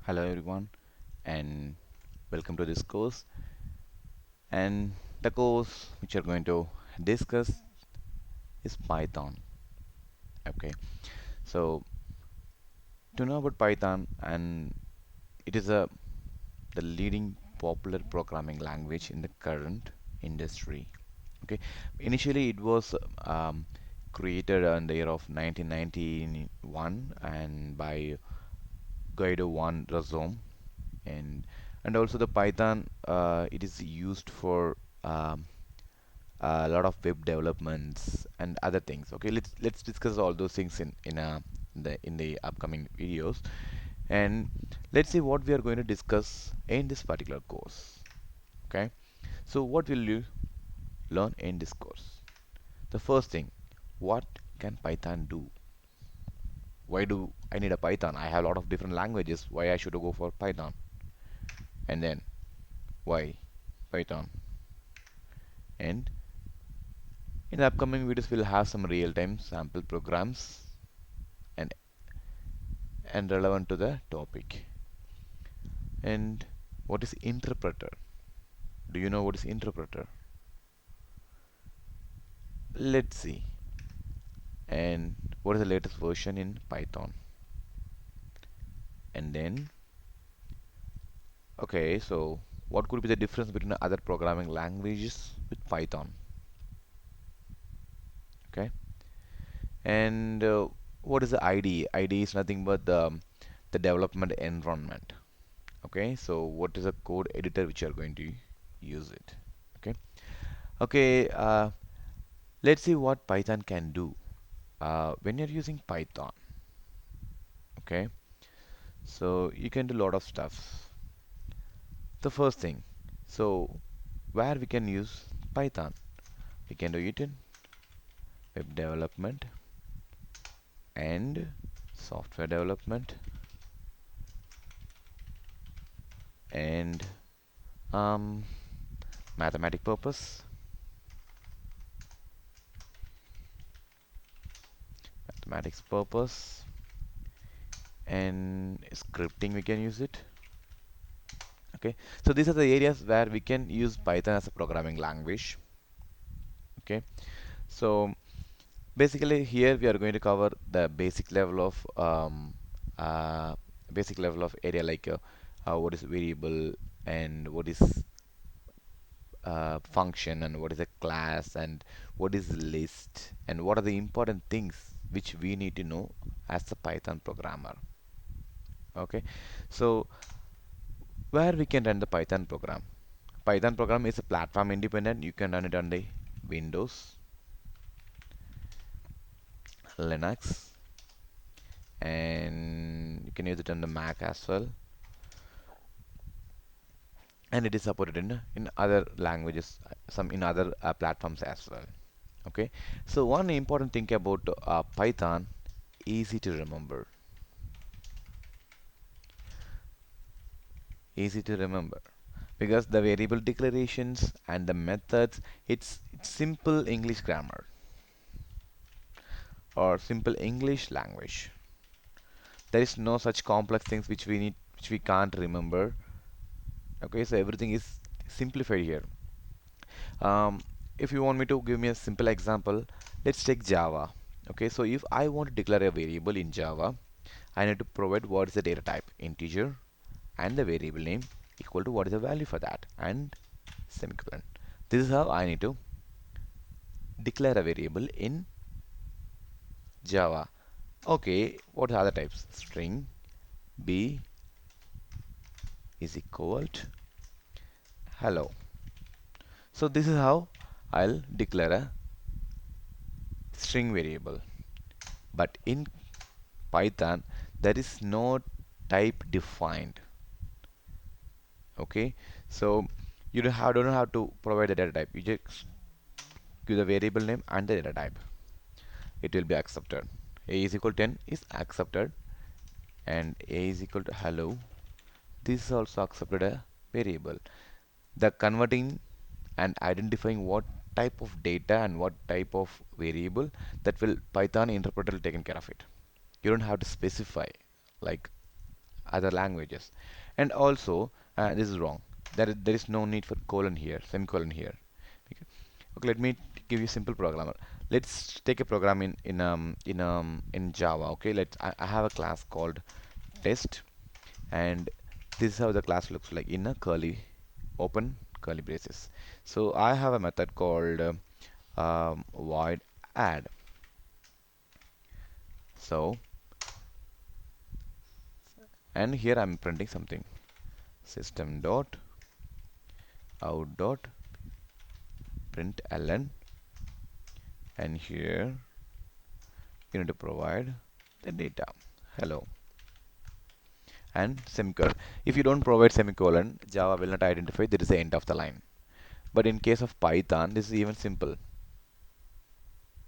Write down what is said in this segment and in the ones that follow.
Hello everyone and welcome to this course, and the course which we're going to discuss is Python. Okay, so to know about Python, and it is the leading popular programming language in the current industry. Okay, initially it was created in the year of 1991 and by Guido van Rossum, and also the Python, it is used for a lot of web developments and other things. Okay, let's discuss all those things in the upcoming videos, and let's see what we are going to discuss in this particular course. Okay, so what will you learn in this course? The first thing, what can Python do? Why do I need a Python? I have a lot of different languages. Why I should go for Python? And then why Python? And in the upcoming videos, we'll have some real-time sample programs and relevant to the topic. And what is interpreter? Do you know what is interpreter? Let's see. And what is the latest version in Python? And then, okay, so what could be the difference between other programming languages with Python? Okay, and what is the IDE? IDE is nothing but the development environment. Okay, so what is a code editor which you are going to use it? Okay, okay. Let's see what Python can do. When you're using Python, okay, so you can do a lot of stuff. The first thing, so where we can use Python, we can do it in web development and software development and um, mathematic purpose, mathematics purpose, and scripting we can use it. Okay, so these are the areas where we can use Python as a programming language. Okay, so basically, here we are going to cover the uh, basic level of area like what is variable and what is function and what is a class and what is list and what are the important things which we need to know as a Python programmer. Okay, so where we can run the Python program. Python program is a platform independent. You can run it on the Windows, Linux, and you can use it on the Mac as well, and it is supported in other languages, some in other platforms as well. Okay, so one important thing about Python, easy to remember, easy to remember, because the variable declarations and the methods, it's simple English grammar or simple English language. There is no such complex things which we can't remember. Okay, so everything is simplified here. Um, if you want me to give me a simple example, let's take Java. Okay, so if I want to declare a variable in Java, I need to provide what is the data type, integer, and the variable name equal to what is the value for that, and semicolon. This is how I need to declare a variable in Java. Okay, what are the other types? String, b is equal to hello. So this is how I'll declare a string variable. But in Python, there is no type defined. Okay, so you don't have to provide the data type. You just give the variable name and the data type. It will be accepted. A is equal to 10 is accepted, and a is equal to hello. This is also accepted a variable. The converting and identifying what type of data and what type of variable, that will Python interpreter will taken care of it. You don't have to specify like other languages. And also, this is wrong. There is no need for colon here, semicolon here. Okay, okay, let me give you simple programmer. Let's take a program in Java. Okay, I have a class called test, and this is how the class looks like in a curly open curly braces. So I have a method called void add. So, and here I'm printing something, system dot out dot println, and here you need to provide the data hello and semicolon. If you don't provide semicolon, Java will not identify that is the end of the line. But in case of Python, this is even simple.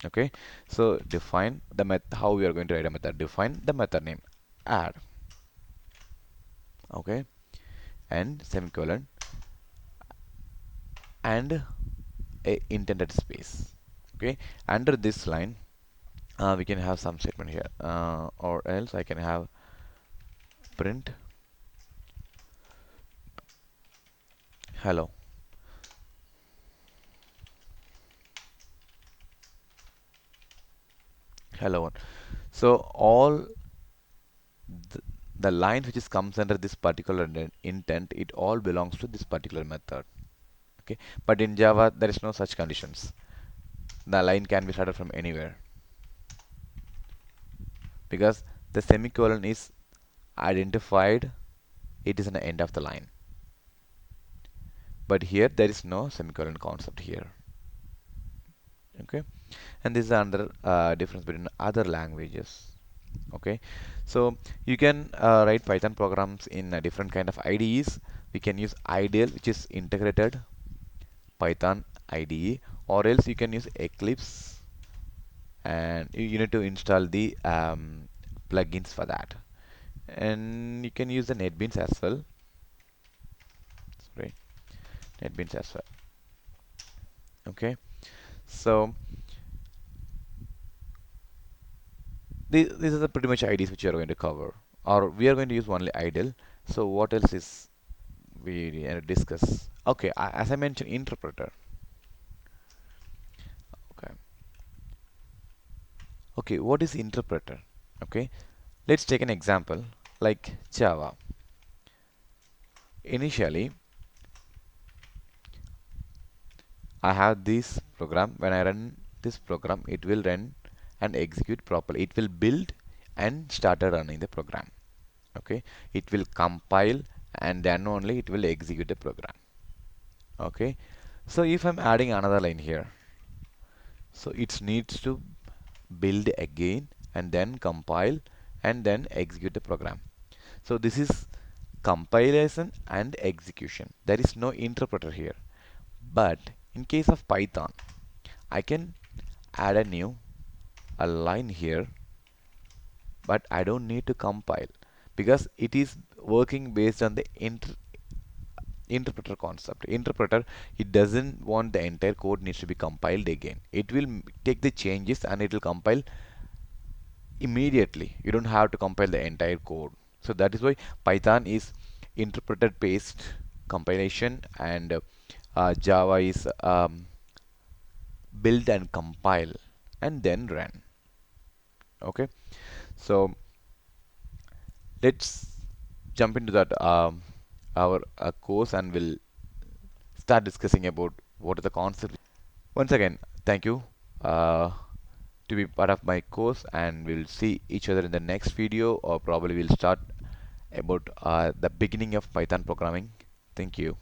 Okay, so define the method. How we are going to write a method? Define the method name add. Okay, and semicolon and a intended space. Okay, under this line, we can have some statement here, or else I can have print hello. Hello one. So all the, the line which is comes under this particular intent, it all belongs to this particular method. Okay, but in Java there is no such conditions. The line can be started from anywhere because the semicolon is identified, it is an end of the line. But here there is no semicolon concept here. Okay, and this is another difference between other languages. Okay, so you can write Python programs in a different kind of IDEs. We can use IDLE, which is integrated Python IDE, or else you can use Eclipse, and you need to install the plugins for that. And you can use the NetBeans as well. Sorry, NetBeans as well. Okay, so these are the pretty much IDs which you are going to cover, or we are going to use only IDLE. So what else is we discuss? Okay, as I mentioned, interpreter. Okay, okay, what is interpreter? Okay, let's take an example like Java. Initially, I have this program. When I run this program, it will run and execute properly. It will build and start running the program. Okay, it will compile and then only it will execute the program. Okay, so if I'm adding another line here, so it needs to build again and then compile and then execute the program. So this is compilation and execution. There is no interpreter here. But in case of Python, I can add a line here, but I don't need to compile because it is working based on the interpreter concept. Interpreter, it doesn't want the entire code needs to be compiled again. It will take the changes and it will compile immediately. You don't have to compile the entire code. So that is why Python is interpreter based compilation, and Java is build and compile and then run. Okay, so let's jump into that our course, and we'll start discussing about what are the concepts. Once again, thank you to be part of my course, and we'll see each other in the next video, or probably we'll start about the beginning of Python programming. Thank you.